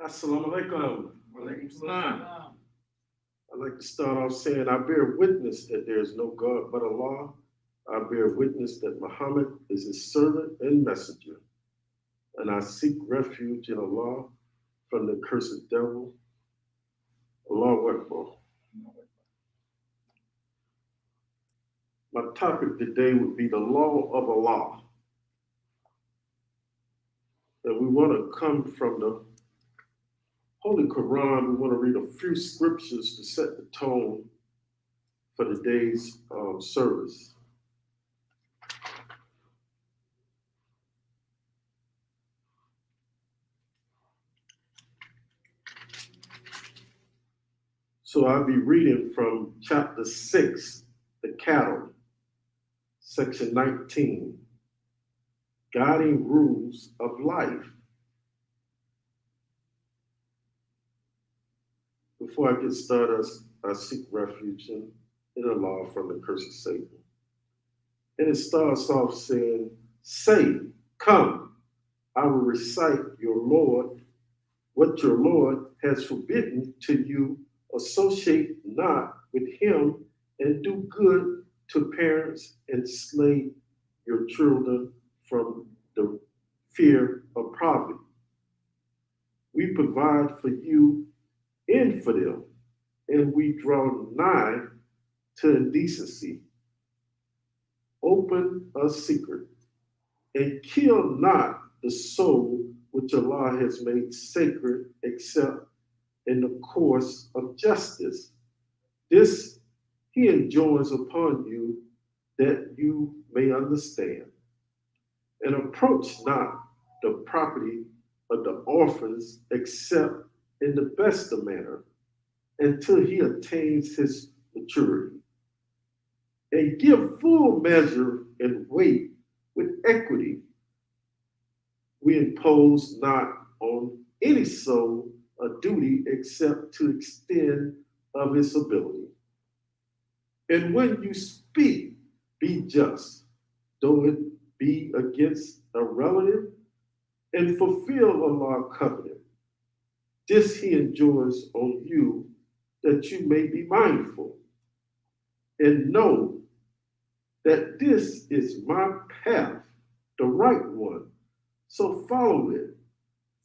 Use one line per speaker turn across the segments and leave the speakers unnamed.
Assalamu alaikum.
Walaikum salam.
I'd like to start off saying I bear witness that there is no God but Allah. I bear witness that Muhammad is his servant and messenger. And I seek refuge in Allah from the cursed devil. Allahu Akbar. My topic today would be the law of Allah. And we want to come from the Holy Quran. We want to read a few scriptures to set the tone for the day's service. So I'll be reading from chapter 6, the cattle, section 19, guiding rules of life. Before I get started, I seek refuge in Allah from the curse of Satan. And it starts off saying, say, come, I will recite your Lord, what your Lord has forbidden to you. Associate not with him, and do good to parents, and slay your children from the fear of poverty. We provide for you and for them, and we draw nigh to indecency. Open a secret, and kill not the soul which Allah has made sacred, except in the course of justice. This he enjoins upon you, that you may understand. And approach not the property of the orphans except in the best of manner, until he attains his maturity. And give full measure and weight with equity. We impose not on any soul a duty except to extend of its ability. And when you speak, be just, though it be against a relative, and fulfill Allah's covenant. This he enjoins on you, that you may be mindful, and know that this is my path, the right one. So follow it.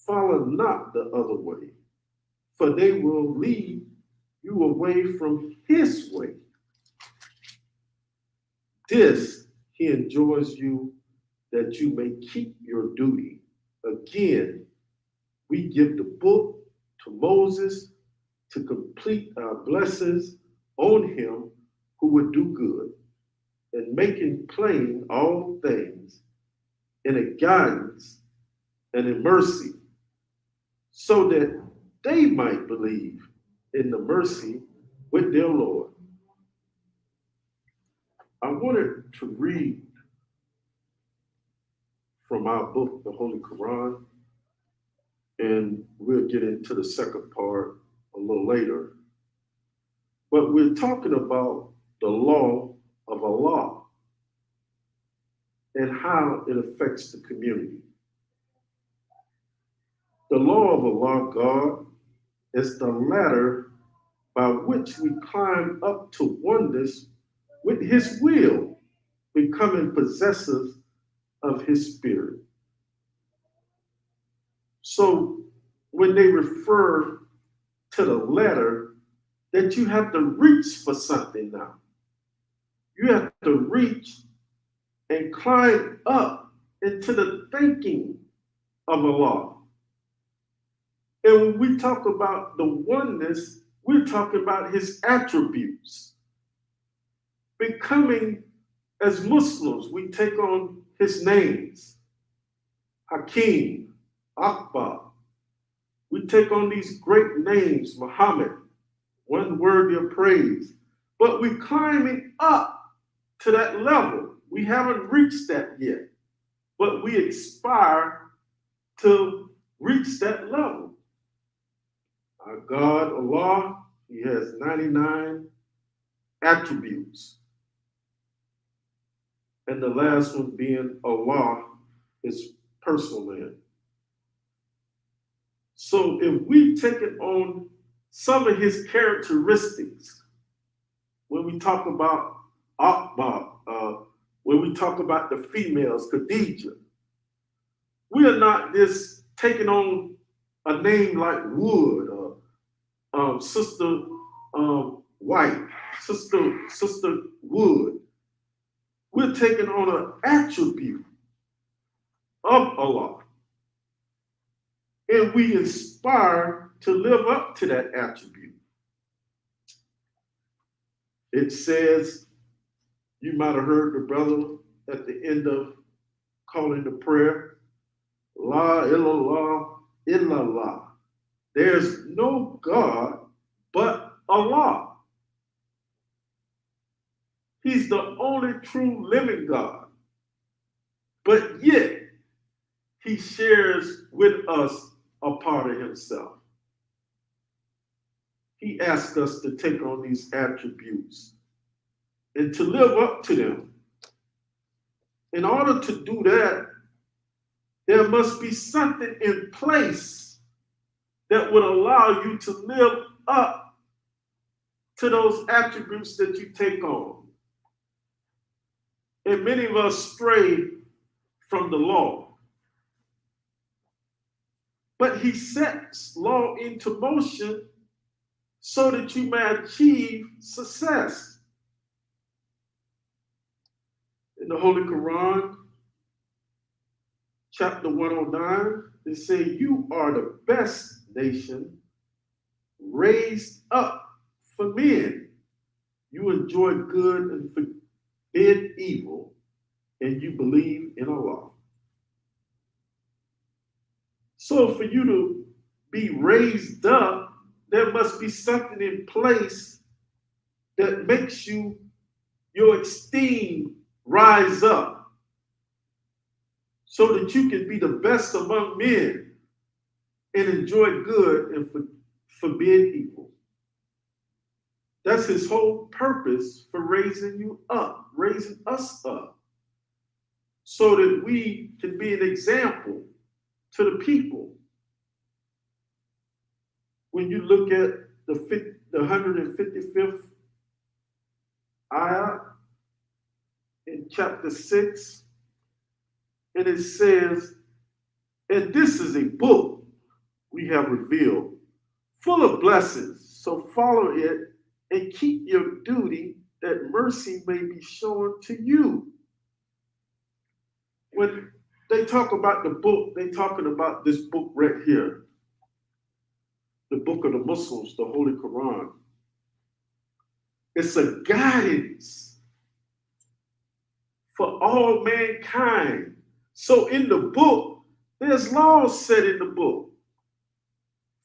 Follow not the other way, for they will lead you away from his way. This he enjoins you, that you may keep your duty. Again, we give the book to Moses to complete our blessings on him who would do good, and making plain all things, in a guidance and in mercy, so that they might believe in the mercy with their Lord. I wanted to read from our book, the Holy Quran, and we'll get into the second part a little later. But we're talking about the law of Allah and how it affects the community. The law of Allah, God, is the ladder by which we climb up to oneness with his will, becoming possessors of his spirit. So when they refer to the ladder, that you have to reach for something now. You have to reach and climb up into the thinking of Allah. And when we talk about the oneness, we're talking about his attributes. Becoming, as Muslims, we take on his names. Hakim, Akbar. We take on these great names, Muhammad, one worthy of praise. But we're climbing up to that level. We haven't reached that yet, but we aspire to reach that level. Our God, Allah, he has 99 attributes. And the last one being Allah, his personal name. So if we take it on some of his characteristics, when we talk about Akbar, when we talk about the females, Khadijah, we are not just taking on a name like Wood or Sister White, Sister Wood. We're taking on an attribute of Allah. And we aspire to live up to that attribute. It says, you might have heard the brother at the end of calling the prayer, La illallah illallah. There's no God but Allah. He's the only true living God. But yet, he shares with us a part of himself. He asks us to take on these attributes and to live up to them. In order to do that, there must be something in place that would allow you to live up to those attributes that you take on. And many of us stray from the law. But he sets law into motion so that you may achieve success. In the Holy Quran, chapter 109, it says, you are the best nation raised up for men. You enjoy good and forbid evil, and you believe in Allah. So for you to be raised up, there must be something in place that makes your esteem rise up so that you can be the best among men and enjoy good and forbid evil. That's his whole purpose for raising you up, raising us up, so that we can be an example to the people. When you look at the 155th ayah in chapter 6, and it says, and this is a book we have revealed, full of blessings, so follow it and keep your duty that mercy may be shown to you. When they talk about the book, they're talking about this book right here, the book of the Muslims, the Holy Quran. It's a guidance for all mankind. So in the book, there's laws set in the book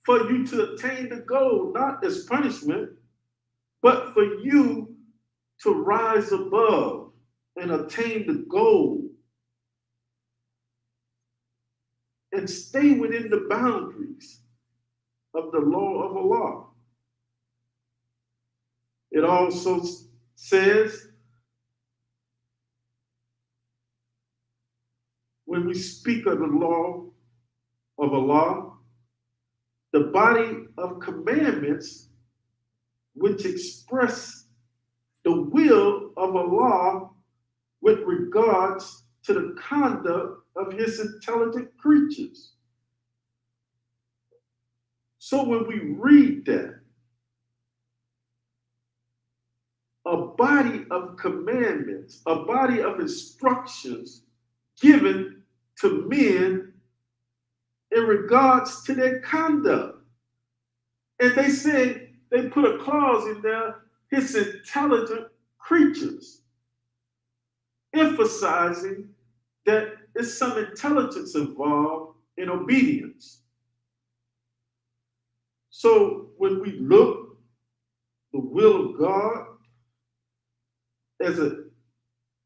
for you to attain the goal, not as punishment, but for you to rise above and attain the goal and stay within the boundaries of the law of Allah. It also says, when we speak of the law of Allah, the body of commandments which express the will of Allah with regards to the conduct of his intelligent creatures. So when we read that, a body of commandments, a body of instructions given to men in regards to their conduct. And they say, they put a clause in there, his intelligent creatures, emphasizing that there's some intelligence involved in obedience. So when we look the will of God as an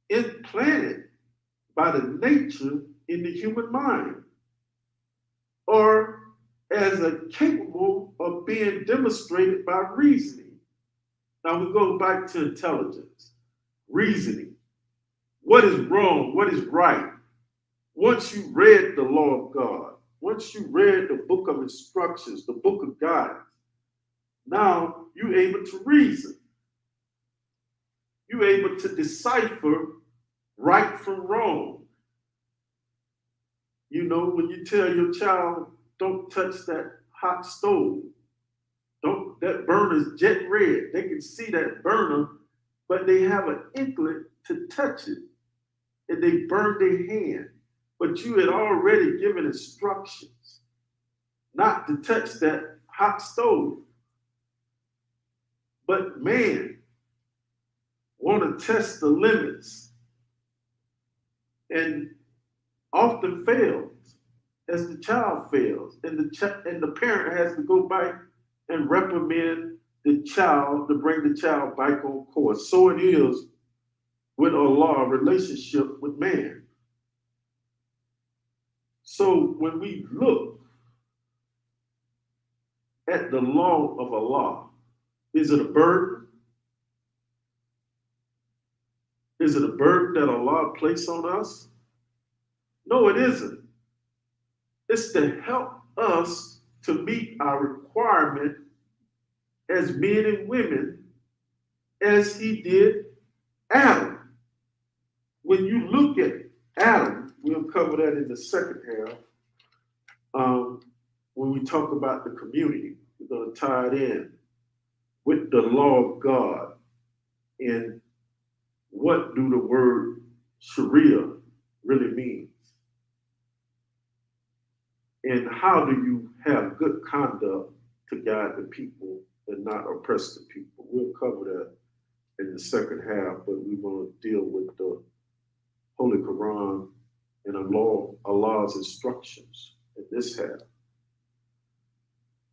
implanted by the nature in the human mind, or as a capable of being demonstrated by reasoning. Now we go back to intelligence, reasoning. What is wrong? What is right? Once you read the law of God, once you read the book of instructions, the book of guidance, now you're able to reason. You're able to decipher right from wrong. You know, when you tell your child, don't touch that hot stove, don't, that burner's jet red. They can see that burner, but they have an inkling to touch it, and they burn their hand. But you had already given instructions not to touch that hot stove. But man want to test the limits and often fails as the child fails, and the parent has to go back and reprimand the child to bring the child back on course. So it is with Allah, relationship with man. So when we look at the law of Allah, is it a burden? Is it a burden that Allah placed on us? No, it isn't. It's to help us to meet our requirement as men and women as he did Adam. When you look at Adam, we'll cover that in the second half. When we talk about the community, we're going to tie it in with the law of God and what do the word Sharia really means? And how do you have good conduct to guide the people and not oppress the people? We'll cover that in the second half, but we want to deal with the Holy Quran and Allah's instructions in this half.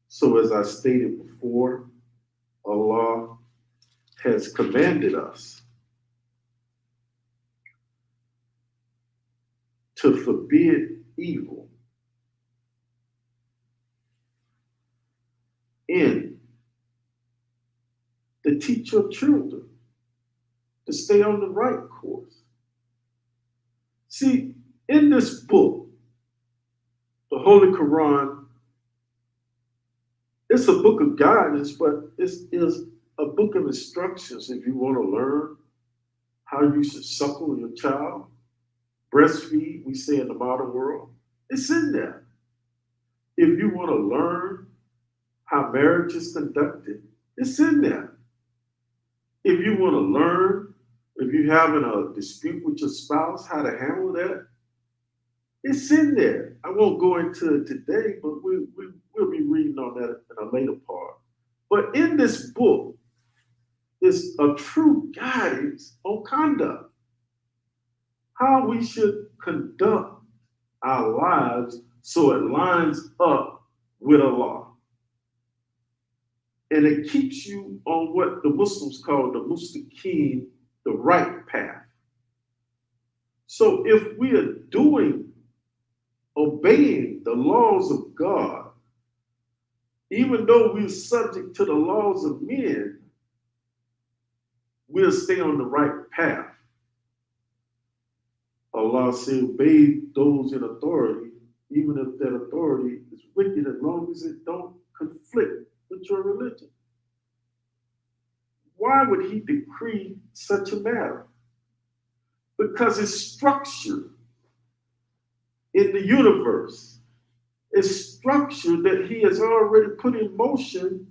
So as I stated before, Allah has commanded us to forbid evil and to teach your children to stay on the right course. See, in this book, the Holy Quran, it's a book of guidance, but it is a book of instructions if you want to learn how you should suckle your child, breastfeed, we say in the modern world. It's in there. If you want to learn how marriage is conducted, it's in there. If you want to learn, if you're having a dispute with your spouse, how to handle that, it's in there. I won't go into it today, but we'll be reading on that in a later part. But in this book is a true guidance on conduct, how we should conduct our lives so it lines up with Allah. And it keeps you on what the Muslims call the mustaqim, the right path. So if we are obeying the laws of God, even though we're subject to the laws of men, we'll stay on the right path. Allah said, obey those in authority, even if that authority is wicked, as long as it don't conflict with your religion. Why would he decree such a matter? Because it's structure in the universe. It's structure that he has already put in motion,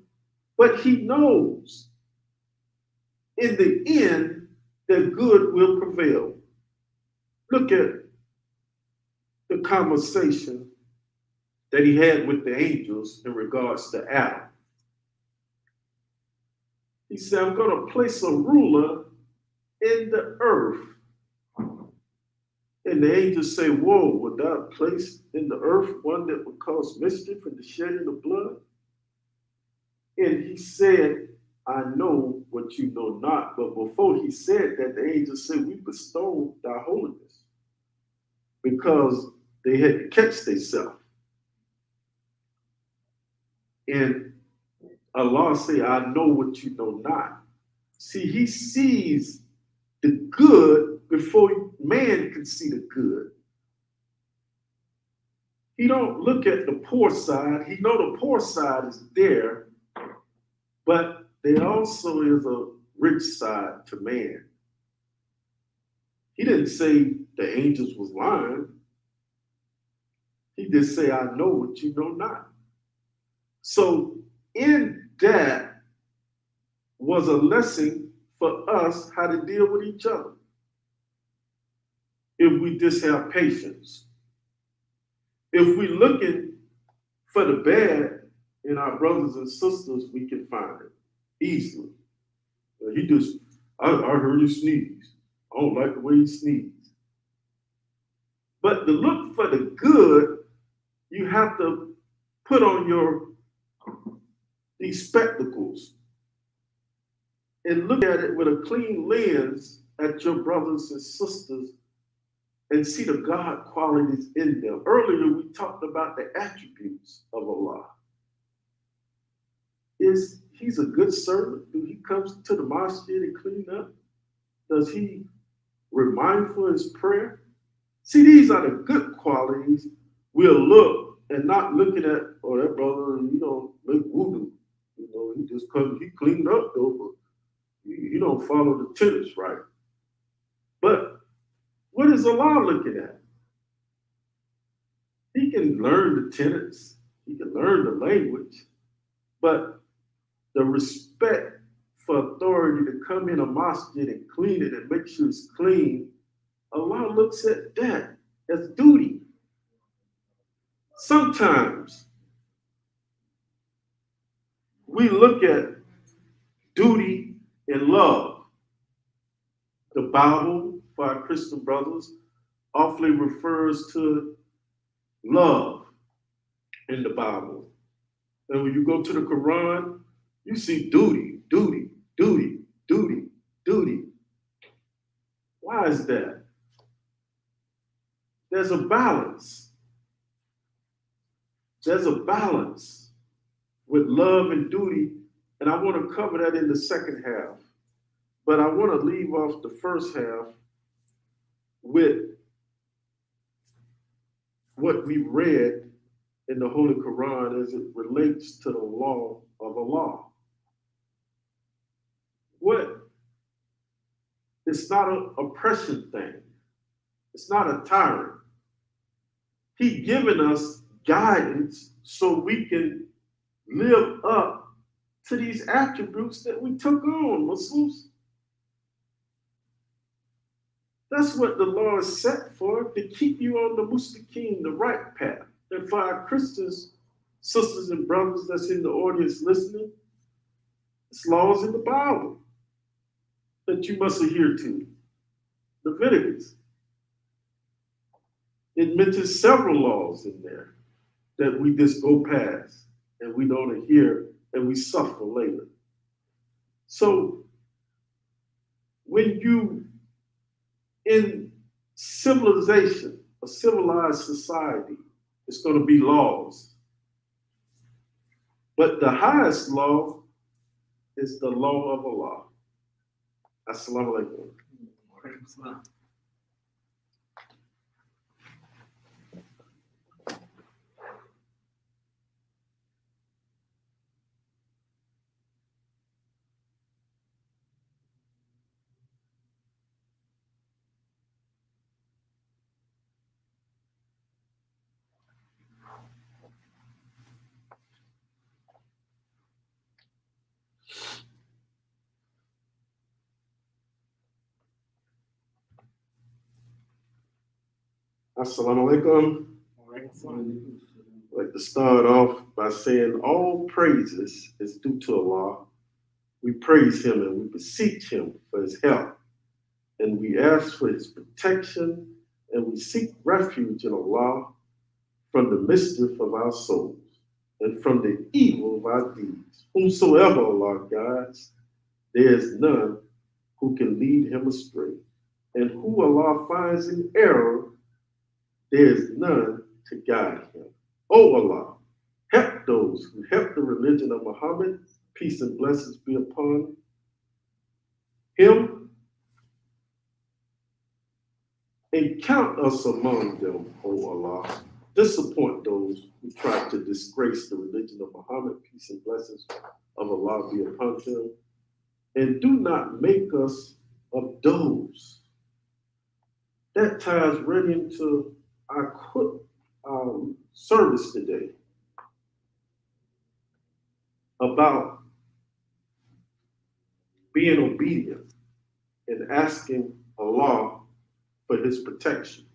but he knows in the end that good will prevail. Look at the conversation that he had with the angels in regards to Adam. He said, I'm going to place a ruler in the earth. And the angels say, whoa, would thou place in the earth one that would cause mischief and the shedding of blood? And he said, I know what you know not. But before he said that, the angels said, we bestow thy holiness, because they had to catch themselves. And Allah say, I know what you know not. See, he sees the good before man can see the good. He don't look at the poor side. He know the poor side is there, but there also is a rich side to man. He didn't say the angels was lying. He just say, I know what you know not. So in that was a lesson for us how to deal with each other. If we just have patience. If we looking for the bad in our brothers and sisters, we can find it easily. He just, I heard you sneeze. I don't like the way he sneezed. But to look for the good, you have to put on these spectacles and look at it with a clean lens at your brothers and sisters and see the God qualities in them. Earlier, we talked about the attributes of Allah. He's a good servant? Do he comes to the masjid and clean up? Does he remind for his prayer? See, these are the good qualities we'll look and not looking at, oh, that brother, make voodoo. He just comes, he cleaned up though, but he don't follow the tenets right. But what is Allah looking at? He can learn the tenets, he can learn the language, but the respect for authority to come in a masjid and clean it and make sure it's clean, Allah looks at that as duty. Sometimes we look at duty and love. The Bible, for our Christian brothers, awfully refers to love in the Bible. And when you go to the Quran, you see duty, duty, duty, duty, duty. Why is that? There's a balance. There's a balance with love and duty, and I want to cover that in the second half. But I want to leave off the first half with what we read in the Holy Quran as it relates to the law of Allah. It's not an oppression thing. It's not a tyrant. He given us guidance so we can live up to these attributes that we took on, Muslims. That's what the law is set for, to keep you on the mustaqim, the right path. And for our Christians, sisters and brothers that's in the audience listening, it's laws in the Bible that you must adhere to. Leviticus. It mentions several laws in there that we just go past and we don't adhere and we suffer later. So when you in civilization, a civilized society, it's going to be laws. But the highest law is the law of Allah. Assalamu alaikum. Assalamu alaikum. I'd like to start off by saying all praises is due to Allah. We praise him and we beseech him for his help. And we ask for his protection and we seek refuge in Allah from the mischief of our souls and from the evil of our deeds. Whomsoever Allah guides, there is none who can lead him astray. And who Allah finds in error, there is none to guide him. O Allah, help those who help the religion of Muhammad, peace and blessings be upon him, and count us among them, O Allah. disappoint those who try to disgrace the religion of Muhammad, peace and blessings of Allah be upon him, and do not make us of those. That ties right into our service today about being obedient and asking Allah for his protection.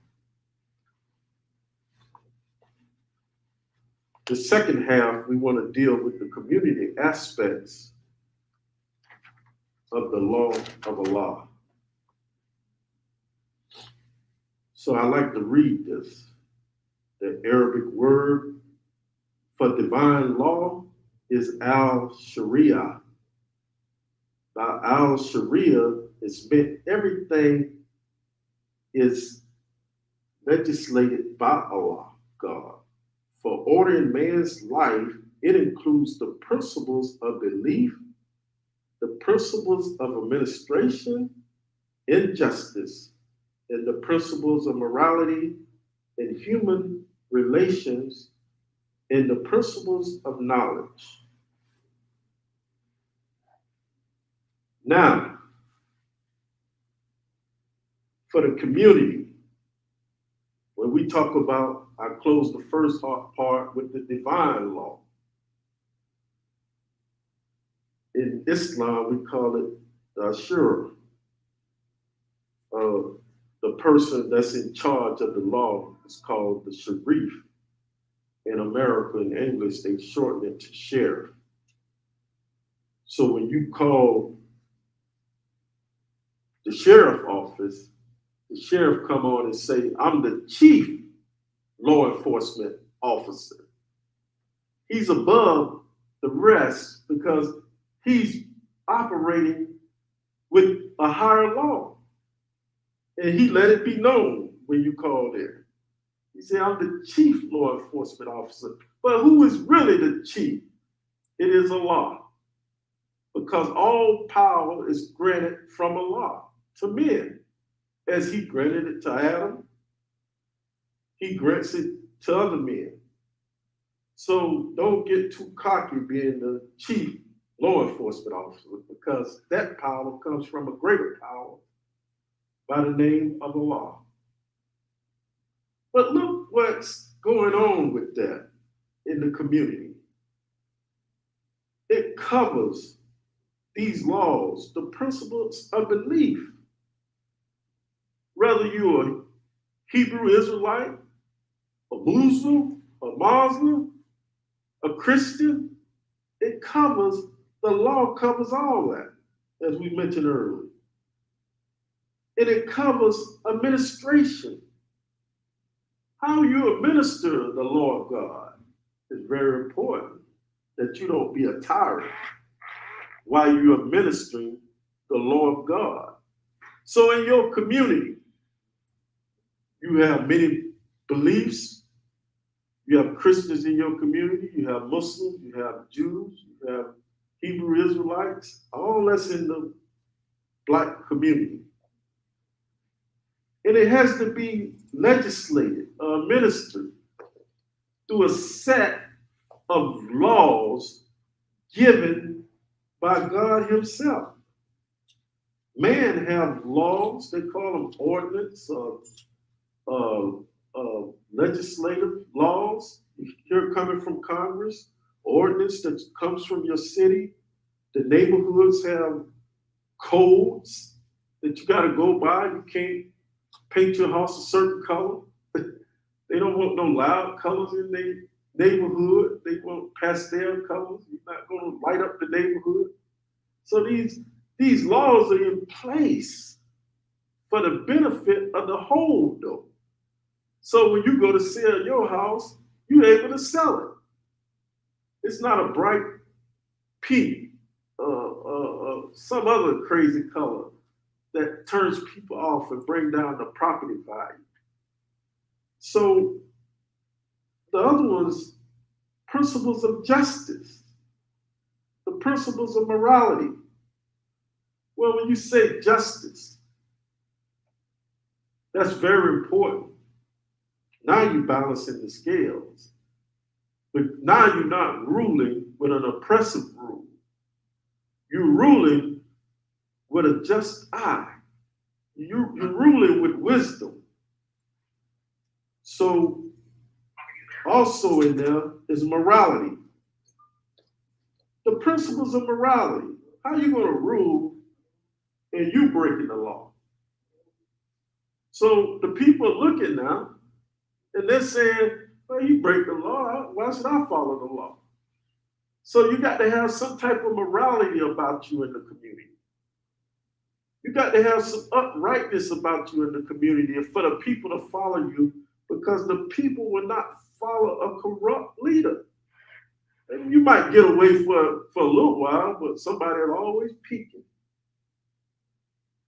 The second half, we want to deal with the community aspects of the law of Allah. So I like to read this. The Arabic word for divine law is al-Sharia. By al-Sharia, it's meant everything is legislated by Allah, God. For ordering man's life, it includes the principles of belief, the principles of administration, injustice, and the principles of morality and human relations, and the principles of knowledge. Now, for the community, when we talk about, I close the first part with the divine law. In Islam, we call it the Ashura. The person that's in charge of the law is called the Sharif. In America, in English, they shorten it to sheriff. So when you call the sheriff office, the sheriff come on and say, I'm the chief law enforcement officer. He's above the rest because he's operating with a higher law. And he let it be known when you call there. He said, I'm the chief law enforcement officer. But who is really the chief? It is Allah. Because all power is granted from Allah to men. As he granted it to Adam, he grants it to other men. So don't get too cocky being the chief law enforcement officer, because that power comes from a greater power by the name of Allah. But look what's going on with that in the community. It covers these laws, the principles of belief. Whether you're a Hebrew Israelite, a Muslim, a Christian, it covers, the law covers all that, as we mentioned earlier. And it covers administration. How you administer the law of God is very important, that you don't be a tyrant while you're administering the law of God. So in your community, you have many beliefs. You have Christians in your community, you have Muslims, you have Jews, you have Hebrew Israelites, all that's in the Black community. And it has to be legislated or administered through a set of laws given by God himself. Man have laws, they call them ordinance, legislative laws. You're coming from Congress, ordinance that comes from your city. The neighborhoods have codes that you got to go by. You can't paint your house a certain color. They don't want no loud colors in their neighborhood. They want pastel colors. You're not going to light up the neighborhood. So these laws are in place for the benefit of the whole, though. So when you go to sell your house, you're able to sell it. It's not a bright pink, some other crazy color that turns people off and bring down the property value. So the other one's principles of justice, the principles of morality. Well, when you say justice, that's very important. Now you're balancing the scales. But now you're not ruling with an oppressive rule. You're ruling with a just eye. You're ruling with wisdom. So also in there is morality. The principles of morality. How are you going to rule and you breaking the law? So the people are looking now and they're saying, well, you break the law. Why should I follow the law? So you got to have some type of morality about you in the community. You got to have some uprightness about you in the community for the people to follow you, because the people will not follow a corrupt leader. And you might get away for a little while, but somebody is always peeking.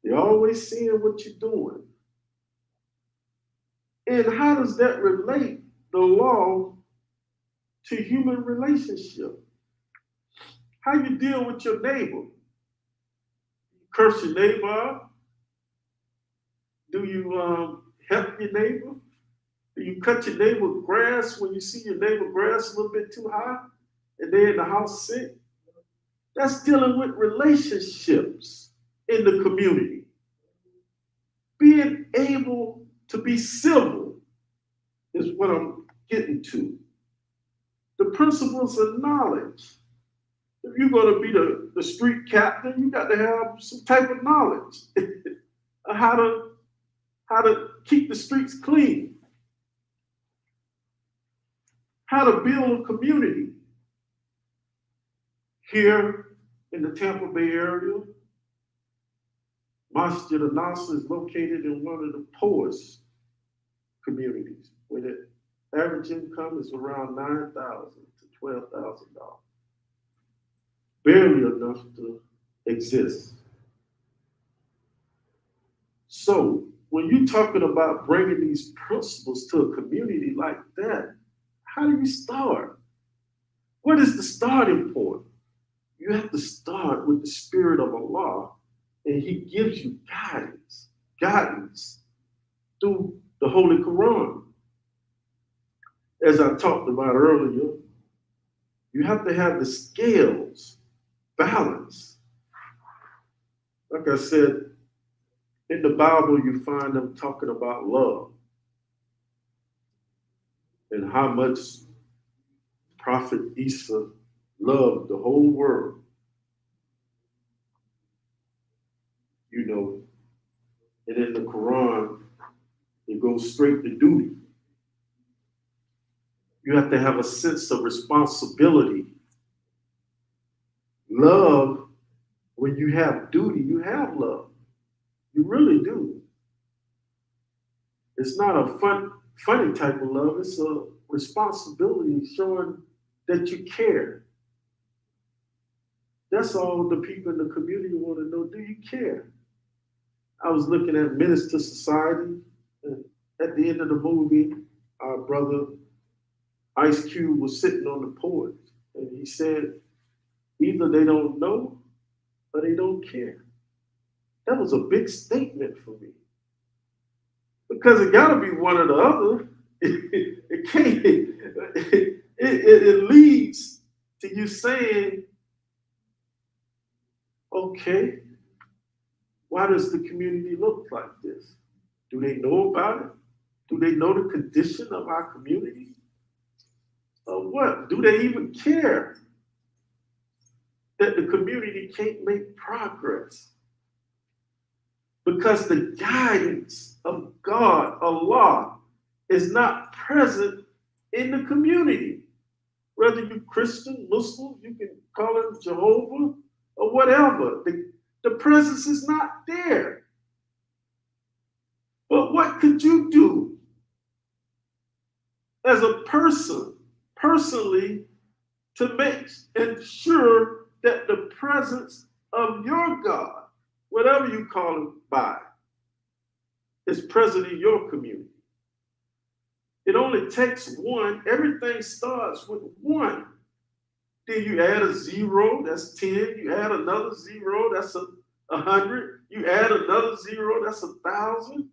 They're always seeing what you're doing. And how does that relate, the law, to human relationship? How you deal with your neighbor? You curse your neighbor out? Do you help your neighbor? Do you cut your neighbor's grass when you see your neighbor's grass a little bit too high and they're in the house sick? That's dealing with relationships in the community. Being able to be civil is what I'm getting to. The principles of knowledge. If you're going to be the street captain, you got to have some type of knowledge of how to keep the streets clean, how to build a community. Here in the Tampa Bay area, Masjid An Nasr is located in one of the poorest communities, where the average income is around $9,000 to $12,000. Barely enough to exist. So when you're talking about bringing these principles to a community like that, how do you start? What is the starting point? You have to start with the spirit of Allah, and He gives you guidance through the Holy Quran. As I talked about earlier, you have to have the scales balanced. Like I said, in the Bible, you find them talking about love and how much Prophet Isa loved the whole world. You know, and in the Quran, it goes straight to duty. You have to have a sense of responsibility. Love, when you have duty, you have love. You really do. It's not a funny type of love. It's a responsibility showing that you care. That's all the people in the community want to know. Do you care? I was looking at Menace to Society, and at the end of the movie, our brother Ice Cube was sitting on the porch, and he said, either they don't know or they don't care. That was a big statement for me. Because it got to be one or the other. It can't. It leads to you saying, okay, why does the community look like this? Do they know about it? Do they know the condition of our community? Or what? Do they even care that the community can't make progress? Because the guidance of God, Allah, is not present in the community. Whether you're Christian, Muslim, you can call it Jehovah, or whatever. The presence is not there. But what could you do as a person, personally, to ensure that the presence of your God, whatever you call him by, is present in your community? It only takes one. Everything starts with one. Then you add a zero, that's 10. You add another zero, that's 100. You add another zero, that's 1,000.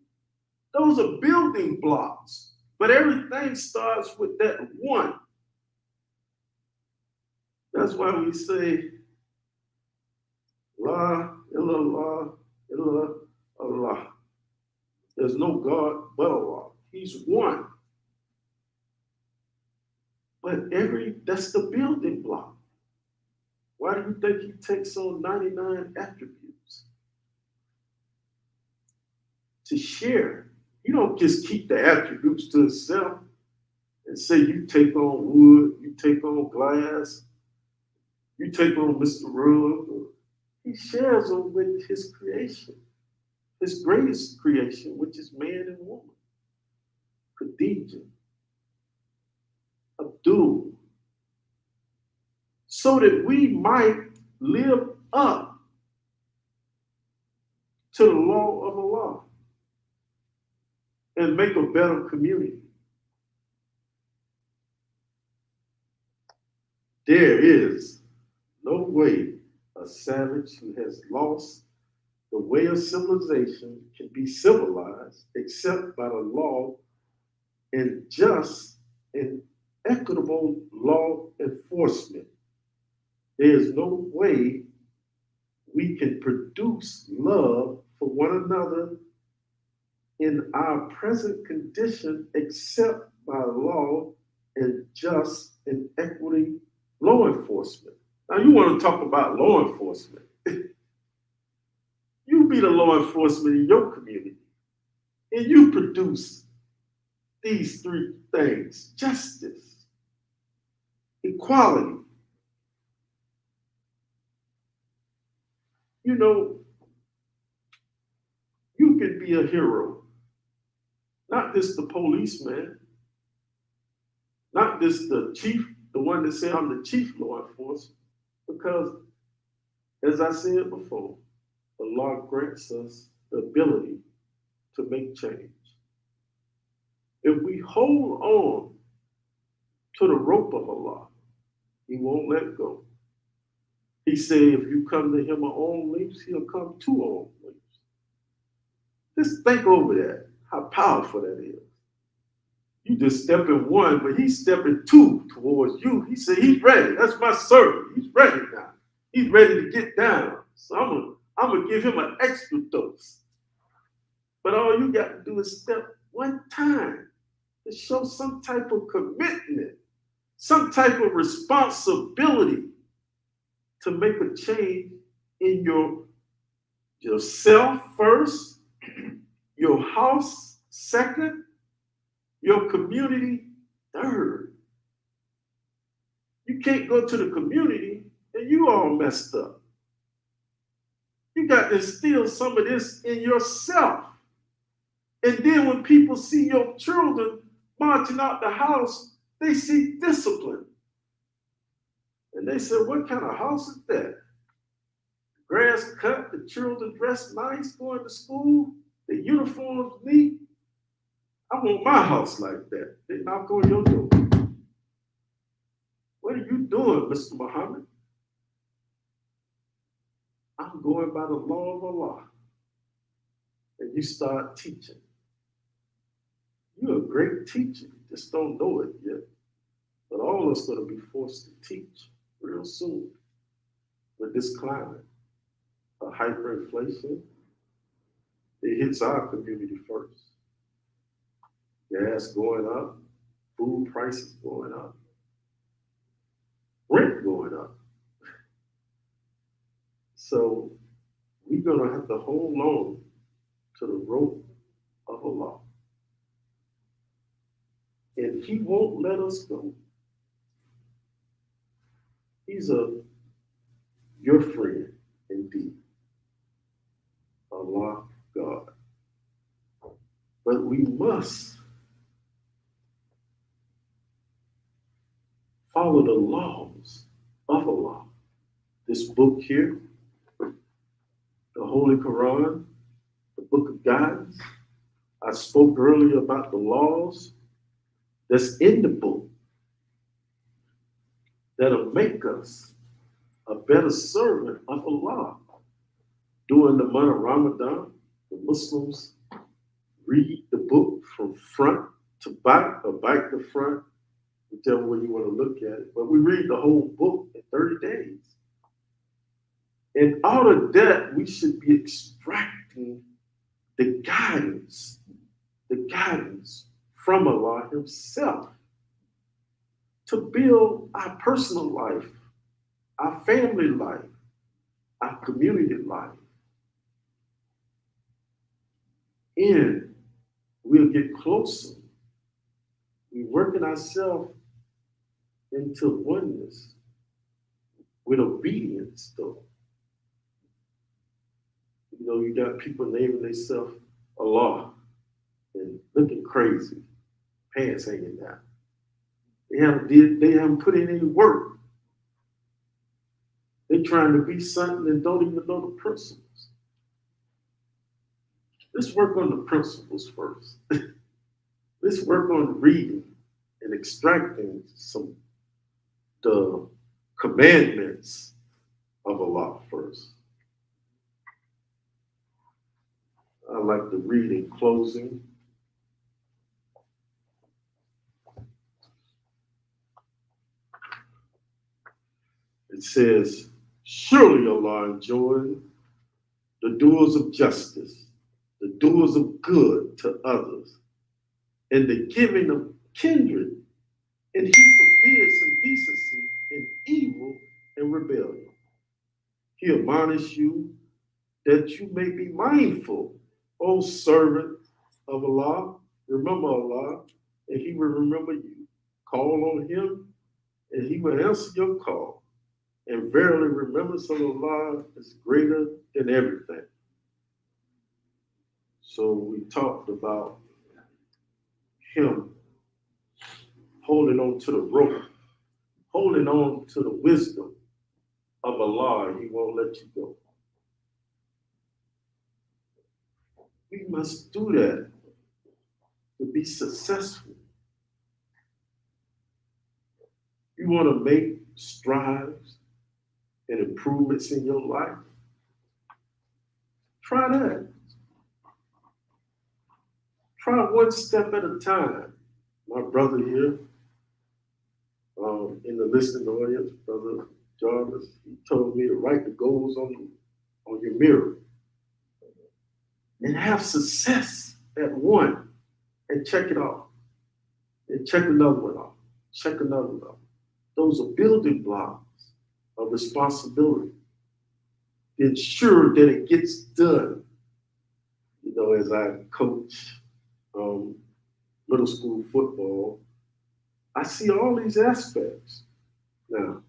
Those are building blocks. But everything starts with that one. That's why we say, La illallah, illallah. There's no God but Allah. He's one. But that's the building block. Why do you think he takes on 99 attributes? To share. You don't just keep the attributes to yourself and say you take on wood, you take on glass, you take on Mr. Rugg. He shares them with his creation, his greatest creation, which is man and woman. Khadijah, Abdul, so that we might live up to the law of Allah and make a better community. There is no way a savage who has lost the way of civilization can be civilized except by the law and just and equitable law enforcement. There is no way we can produce love for one another in our present condition except by law and just and equity law enforcement. Now you want to talk about law enforcement. You be the law enforcement in your community and you produce these three things: justice, equality. You know, you can be a hero, not just the policeman, not just the chief, the one that said I'm the chief law enforcement, because as I said before, the law grants us the ability to make change. If we hold on to the rope of Allah, he won't let go. He said, if you come to him on leaps, he'll come to on leaps. Just think over that, how powerful that is. You just step in one, but he's stepping two towards you. He said, he's ready. That's my servant. He's ready now. He's ready to get down. So I'm gonna give him an extra dose. But all you got to do is step one time to show some type of commitment, some type of responsibility to make a change in yourself first, your house second, your community third. You can't go to the community and you all messed up. You got to instill some of this in yourself. And then when people see your children marching out the house, they see discipline. And they say, what kind of house is that? Grass cut, the children dressed nice, going to school, the uniforms neat. I want my house like that. They knock on your door. What are you doing, Mr. Muhammad? I'm going by the law of Allah. And you start teaching. You're a great teacher. You just don't know it yet. But all of us are going to be forced to teach real soon with this climate of hyperinflation. It hits our community first. Gas going up, food prices going up, rent going up. So we're going to have to hold on to the rope of Allah. And he won't let us go. He's your friend indeed. Allah, God. But we must follow the laws of Allah. This book here, the Holy Quran, the book of guidance. I spoke earlier about the laws that's in the book that'll make us a better servant of Allah. During the month of Ramadan, the Muslims read the book from front to back or back to front, whichever way you want to look at it. But we read the whole book in 30 days. And out of that, we should be extracting the guidance from Allah Himself to build our personal life, our family life, our community life. And we'll get closer. We're working ourselves into oneness with obedience, though. You know, you got people naming themselves Allah and looking crazy, pants hanging down. They haven't put in any work. They're trying to be something and don't even know the principles. Let's work on the principles first. Let's work on reading and extracting the commandments of Allah first. I like to read in closing. It says, surely Allah enjoined the doers of justice, the doers of good to others, and the giving of kindred, and He forbids indecency and evil and rebellion. He admonishes you that you may be mindful, O servant of Allah. Remember Allah, and He will remember you. Call on Him, and He will answer your call. And verily, remembrance of Allah is greater than everything. So we talked about Him holding on to the rope, holding on to the wisdom of Allah. He won't let you go. We must do that to be successful. You want to make strides and improvements in your life? Try that. Try one step at a time. My brother here, in the listening audience, Brother Jarvis, he told me to write the goals on your mirror and have success at one and check it off. And check another one off. Check another one off. Those are building blocks of responsibility to ensure that it gets done. You know, as I coach middle school football, I see all these aspects. Now,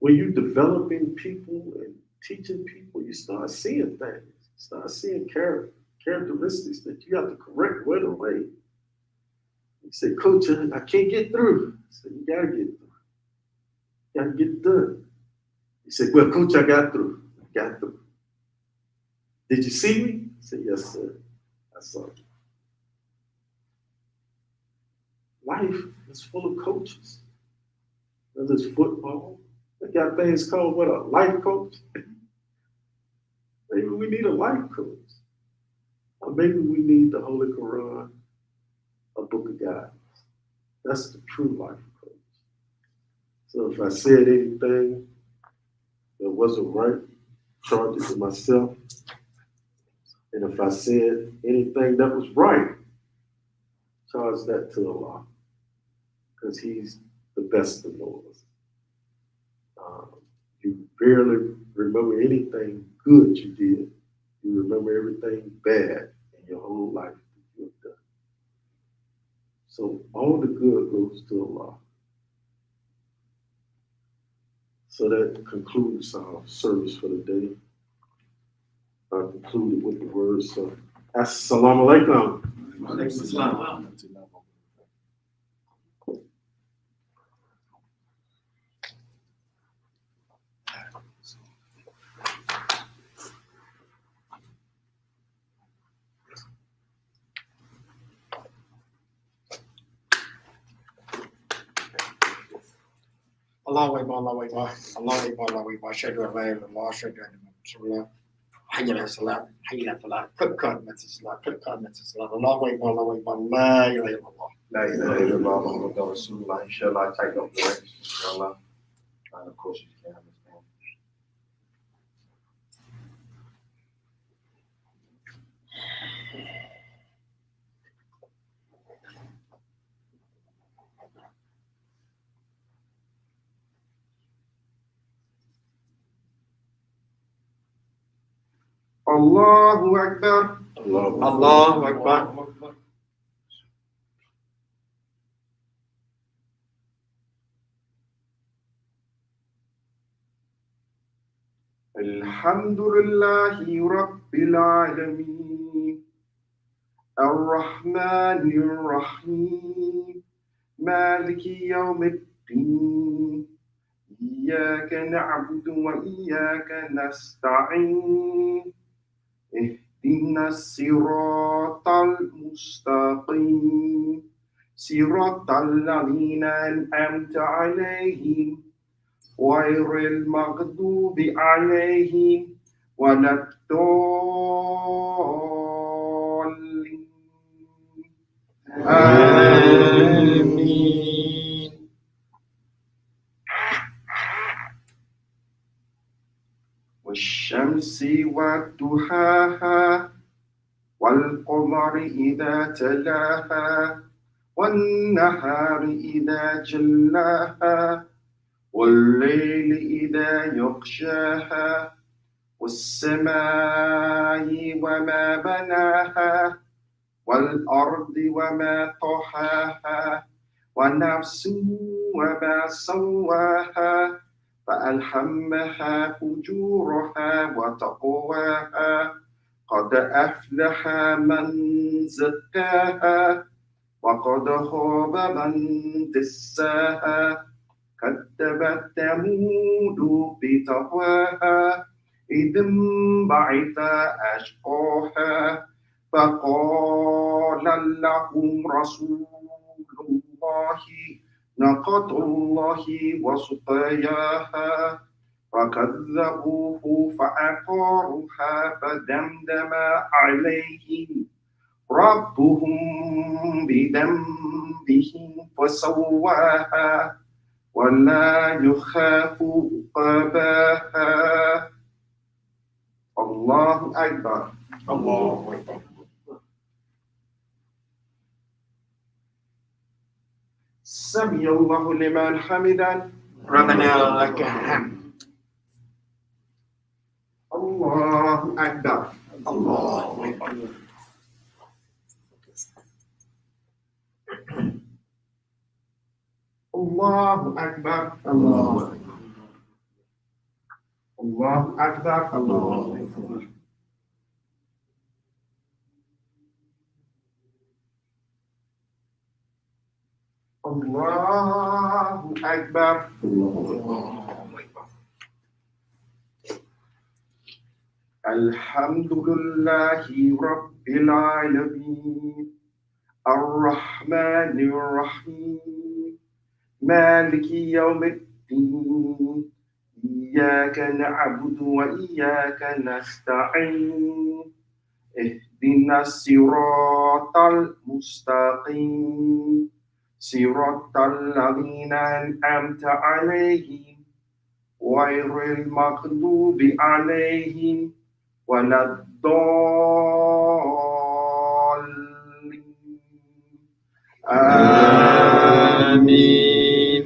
when you're developing people and teaching people, you start seeing things, start seeing characteristics that you have to correct right away. You say, Coach, I can't get through. I said, you gotta get through. You gotta get it done. He said, well, Coach, I got through. I got through. Did you see me? I said, yes, sir. I saw you. Life is full of coaches. Whether it's football, they got things called what, a life coach? Maybe we need a life coach. Or maybe we need the Holy Quran, a book of guidance. That's the true life coach. So if I said anything that wasn't right, charge it to myself. And if I said anything that was right, charge that to Allah. Because He's the best of knowers. You barely remember anything good you did. You remember everything bad in your whole life that you've done. So all the good goes to Allah. So that concludes our service for the day. I concluded with the words of Assalamu alaikum.
Allahu Akbar, Allahu Akbar, Allahu Akbar, Allahu Akbar, Ashhadu an la ilaha illallah, Ashhadu anna Muhammadan Rasulullah. حي على الصلاة حي على الفلاح قد قامت الصلاة قد قامت الصلاة الله أكبر الله أكبر لا إله إلا الله
La ilaha illallah Muhammadur Rasulullah. Inshallah, I take up the rest, inshallah. And of course, you can understand.
Allahu Akbar.
الله أكبر
Alhamdulillahi Rabbil Alameen. Ar-Rahmanir Rahim. Maliki Yawmiddin. إياك نعبد وإياك نستعين اهدنا الصراط المستقيم صراط الذين أنعمت عليهم غير المغضوب عليهم ولا الضالين آمين. والشمس وضحاها والقمر إذا تلاها والنهار إذا جلاها والليل إذا يغشاها والسماء وما بناها والأرض وما طحاها ونفس وما سواها فألهمها فجورها وتقواها قد أفلح من زكاها وقد خاب من دساها كذبت ثمود بتقواها إذ انبعث أشقاها فقال لهم رسول الله ناقة الله وسقياها فكذبوه فعقروها فدمدم عليهم ربهم بذنبهم فسواها ولا يخاف عقباها. الله أكبر.
الله أكبر
سمع الله لمن حمدا
ربنا لك الحمد
الله أكبر.
الله أكبر
الله أكبر.
الله
الله أكبر.
الله أكبر
الله أكبر. الحمد لله رب العالمين الرحمن الرحيم مالك يوم الدين إياك نعبد وإياك نستعين اهدنا الصراط المستقيم صراط الذين أنعمت عليهم غير المغضوب عليهم ولا الضالين
آمين.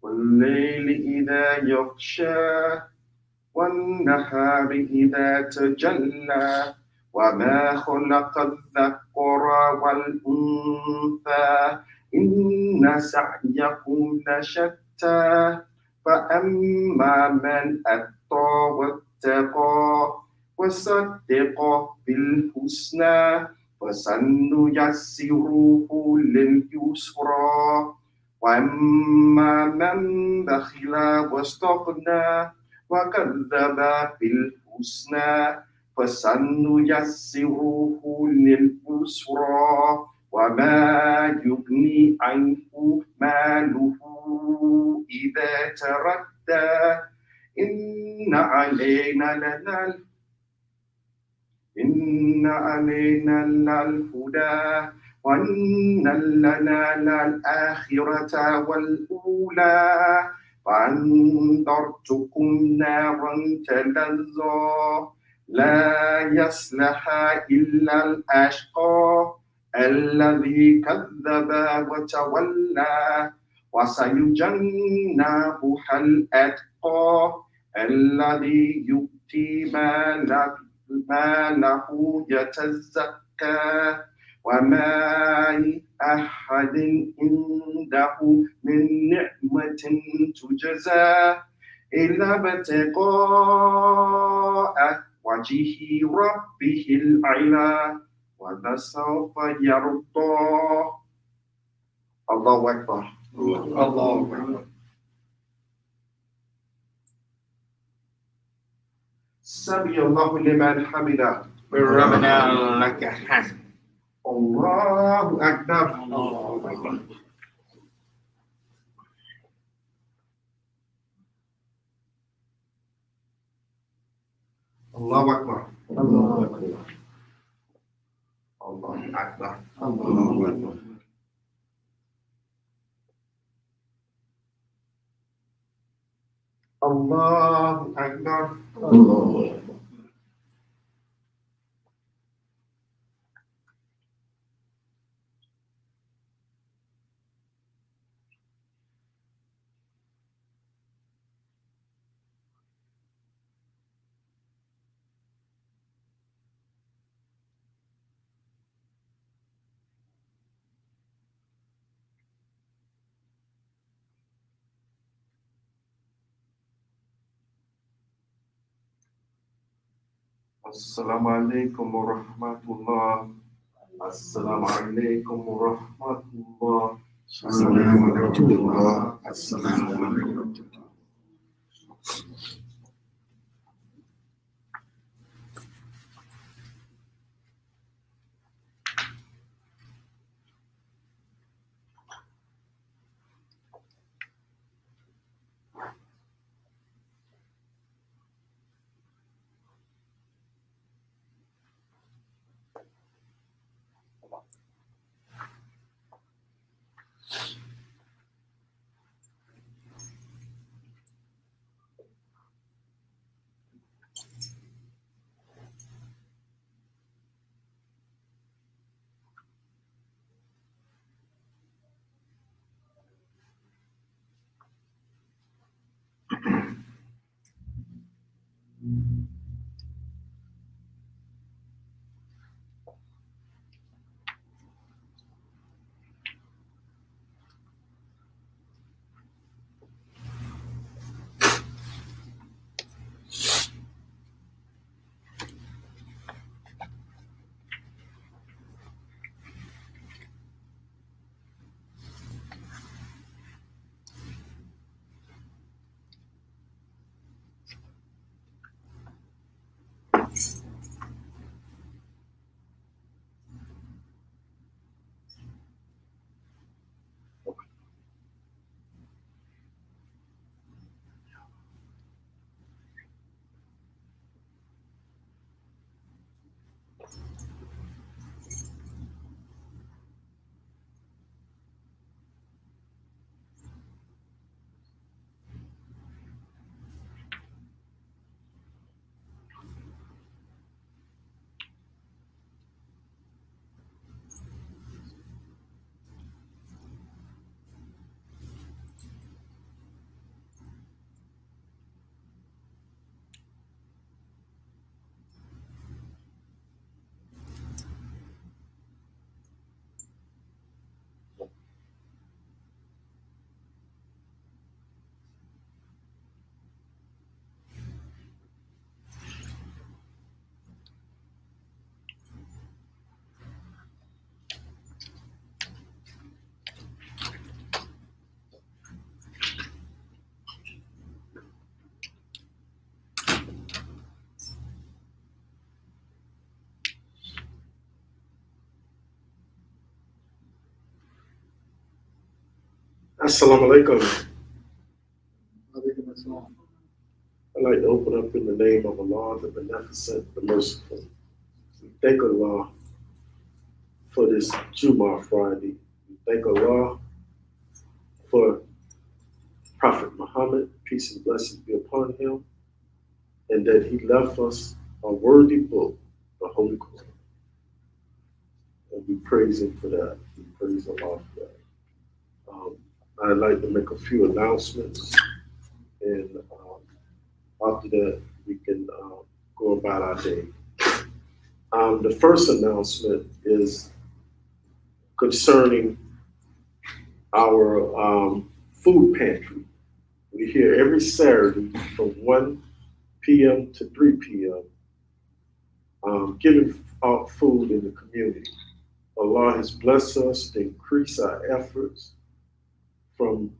والليل إذا يغشى والنهار إذا تجلى وما خلق الذكر والأنثى إن سعيكم لشتى فأما من أتقى واتقى وصدق بالحسنى فسنيسره لليسرى وأما من بخل واستغنى وكذب بالحسنى فسنيسره لليسرى وما يغني عنه ماله إذا تردى إن علينا
إن علينا للهدى وإن لنا للآخرة والأولى فأنذرتكم نارا تلظى لا يصلها إلا الأشقى الذي كذب وتولى وسيجنبها الأتقى الذي يؤتي ماله يتزكى وما لأحد عنده من نعمة تجزى إلا ابتغاء وجه ربه الأعلى ولسوف يرضى. الله أكبر.
الله أكبر.
سمع الله لمن حمده.
ربنا لك الحمد.
الله أكبر.
الله أكبر.
الله أكبر.
الله أكبر.
الله أكبر.
الله أكبر.
الله أكبر.
الله أكبر.
السلام عليكم ورحمة الله. السلام عليكم ورحمة الله.
السلام ورحمة الله. السلام عليكم.
Assalamu alaikum.
Alaikum assalam.
I'd like to open up in the name of Allah, the Beneficent, the Merciful. thank Allah for this JUMUAH Friday. We thank Allah for Prophet Muhammad, peace and blessings be upon him, and that he left us a worthy book, the Holy Quran. And we praise him for that. We praise Allah for that. I'd like to make a few announcements, and after that, we can go about our day. The first announcement is concerning our food pantry. We're here every Saturday from 1 p.m. to 3 p.m. Giving out food in the community. Allah has blessed us to increase our efforts from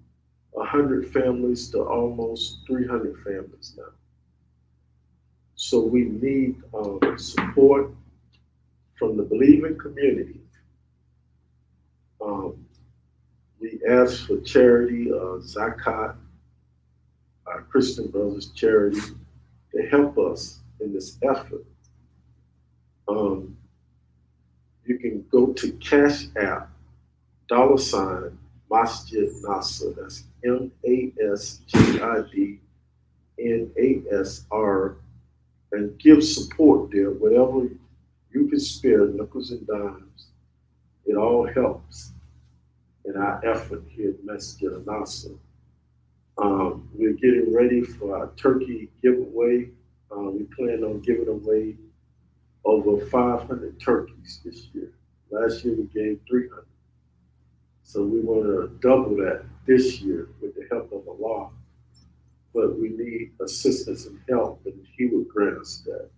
100 families to almost 300 families now. So we need support from the believing community. We ask for charity, Zakat, our Christian Brothers Charity, to help us in this effort. You can go to Cash App, $ Masjid Nasr, that's MASJIDNASR, and give support there, whatever you can spare, nickels and dimes. It all helps in our effort here at Masjid An Nasr. We're getting ready for our turkey giveaway. We plan on giving away over 500 turkeys this year. Last year we gave 300. So we want to double that this year with the help of Allah. But we need assistance and help, and He will grant us that.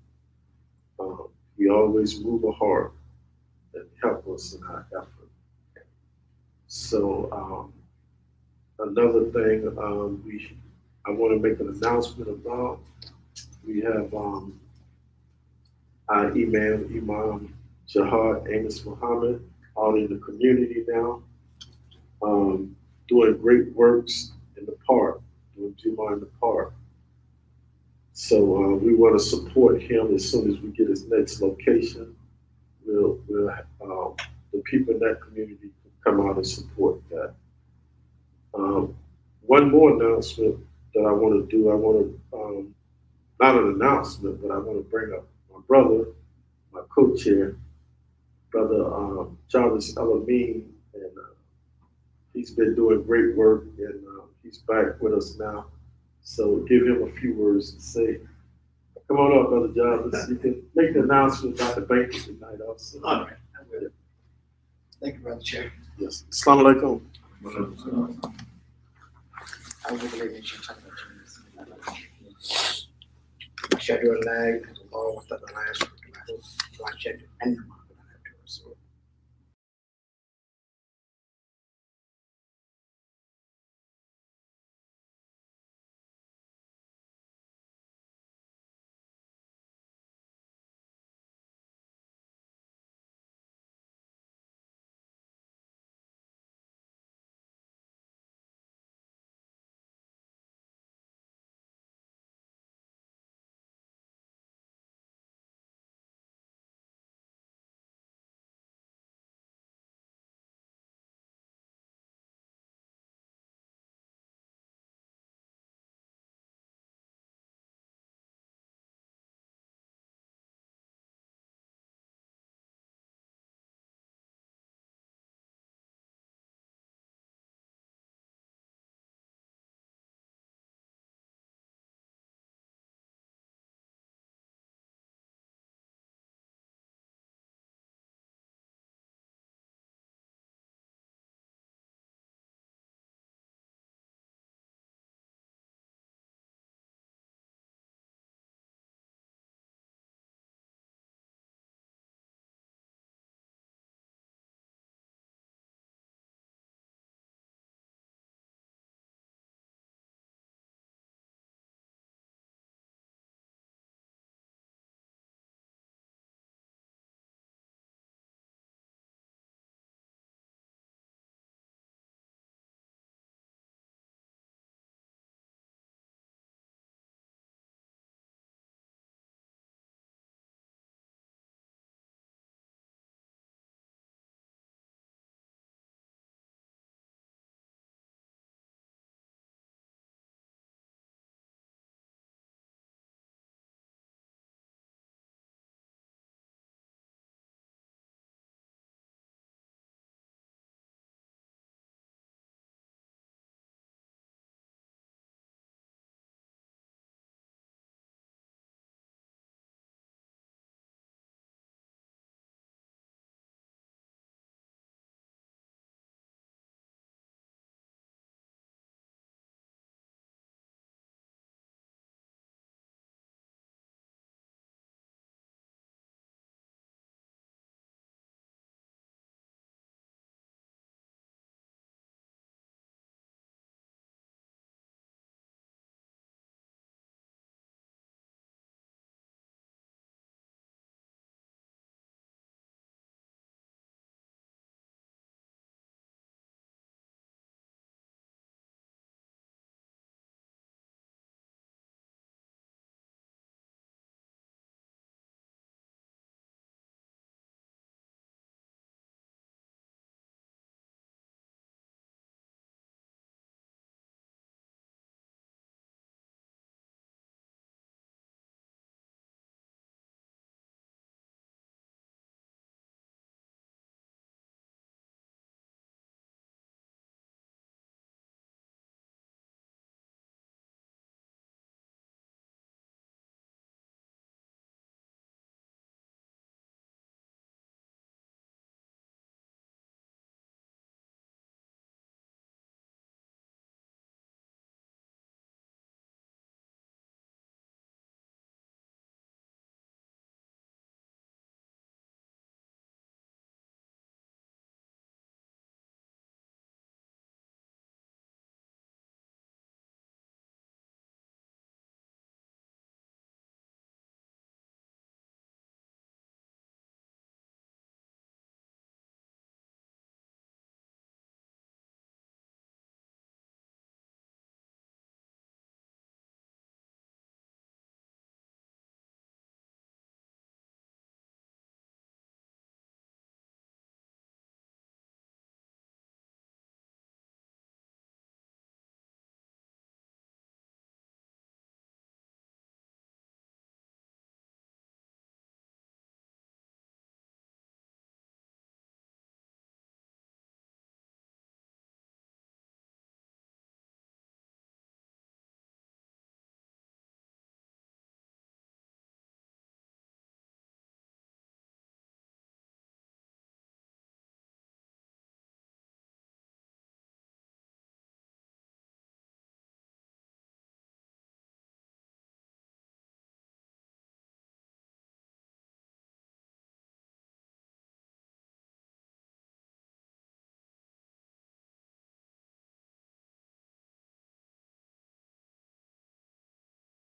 He always move a heart and help us in our effort. So another thing I want to make an announcement about. We have our Imam Jihad Amos Muhammad out in the community now, doing great works in the park, doing JUMUAH in the park. So we want to support him as soon as we get his next location. We'll the people in that community can come out and support that. One more announcement that I want to do. I want to not an announcement, but I want to bring up my brother, my co-chair, Brother Jarvis Elamine, and he's been doing great work, and he's back with us now. So give him a few words to say. Come on up, Brother Jarvis. You can make the announcement about the banquet tonight also.
All right, I will. Thank you, Brother Chair.
Yes. Assalamu alaikum.
I will believe in you. أشهد أن لا إله إلا الله وحده لا شريك له وأشهد أن